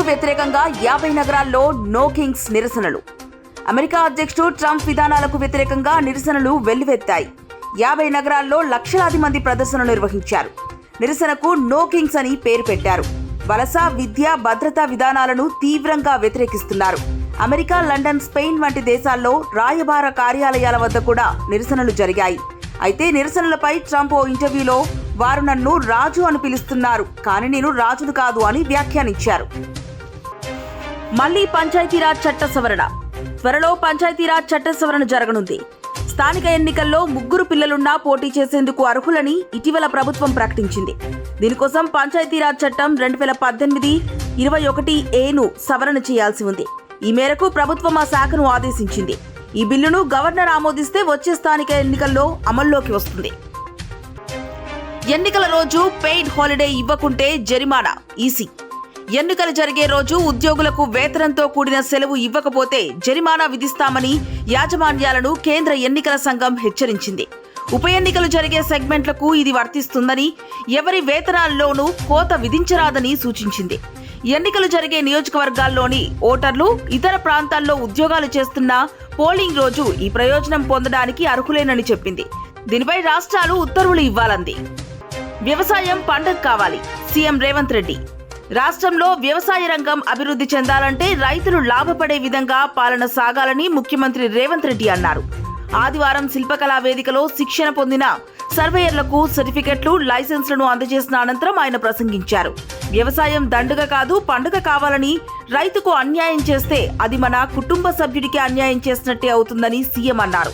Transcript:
వ్యతిరేకంగా 50 నగరాల్లో no Kings నిరసనలు. అమెరికా అధ్యక్షుడు ట్రంప్ విధానాలకు వ్యతిరేకంగా నిరసనలు వెల్లువెత్తాయి. 50 నగరాల్లో లక్షలాది మంది ప్రదర్శనలు నిర్వహించారు. నిరసనకు నో కింగ్స్ అని పేరు పెట్టారు. వలస, విద్య, భద్రతా విధానాలను తీవ్రంగా వ్యతిరేకిస్తున్నారు. అమెరికా, లండన్, స్పెయిన్ వంటి దేశాల్లో రాయబార కార్యాలయాల వద్ద కూడా నిరసనలు జరిగాయి. అయితే నిరసనలపై ట్రంప్ ఓ ఇంటర్వ్యూలో వారు నన్ను రాజు అని పిలుస్తున్నారు, కానీ నేను రాజును కాదు అని వ్యాఖ్యానించారు. మళ్లీ పంచాయతీరాజ్ చట్ట సవరణ. త్వరలో పంచాయతీరాజ్ చట్ట సవరణ జరగనుంది. స్థానిక ఎన్నికల్లో 3 పిల్లలున్నా పోటీ చేసేందుకు అర్హులని ఇటీవల ప్రభుత్వం ప్రకటించింది. దీనికోసం పంచాయతీరాజ్ చట్టం 2018-21A సవరణ చేయాల్సి ఉంది. ఈ మేరకు ప్రభుత్వం ఆ శాఖను ఆదేశించింది. ఈ బిల్లును గవర్నర్ ఆమోదిస్తే వచ్చే స్థానిక ఎన్నికల్లో అమల్లోకి వస్తుంది. ఎన్నికల రోజు పెయిడ్ హాలిడే ఇవ్వకుంటే జరిమానా. ఈసీ ఎన్నికలు జరిగే రోజు ఉద్యోగులకు వేతనంతో కూడిన సెలవు ఇవ్వకపోతే జరిమానా విధిస్తామని యాజమాన్యాలను కేంద్ర ఎన్నికల సంఘం హెచ్చరించింది. ఉప ఎన్నికలు జరిగే సెగ్మెంట్లకు ఇది వర్తిస్తుందని, ఎవరి వేతనాల్లోనూ కోత విధించరాదని సూచించింది. ఎన్నికలు జరిగే నియోజకవర్గాల్లోని ఓటర్లు ఇతర ప్రాంతాల్లో ఉద్యోగాలు చేస్తున్న పోలింగ్ రోజు ఈ ప్రయోజనం పొందడానికి అర్హులేనని చెప్పింది. దీనిపై రాష్ట్రాలు ఉత్తర్వులు ఇవ్వాలంది. వ్యవసాయం పండగ కావాలి. సీఎం రేవంత్ రెడ్డి రాష్ట్రంలో వ్యవసాయ రంగం అభివృద్ధి చెందాలంటే రైతులు లాభపడే విధంగా పాలన సాగాలని ముఖ్యమంత్రి రేవంత్ రెడ్డి అన్నారు. ఆదివారం శిల్పకళా వేదికలో శిక్షణ పొందిన సర్వేయర్లకు సర్టిఫికెట్లు, లైసెన్స్లను అందజేసిన అనంతరం ఆయన ప్రసంగించారు. వ్యవసాయం దండుగ కాదు, పండుగ కావాలని, రైతుకు అన్యాయం చేస్తే అది మన కుటుంబ సభ్యుడికి అన్యాయం చేసినట్టే అవుతుందని సీఎం అన్నారు.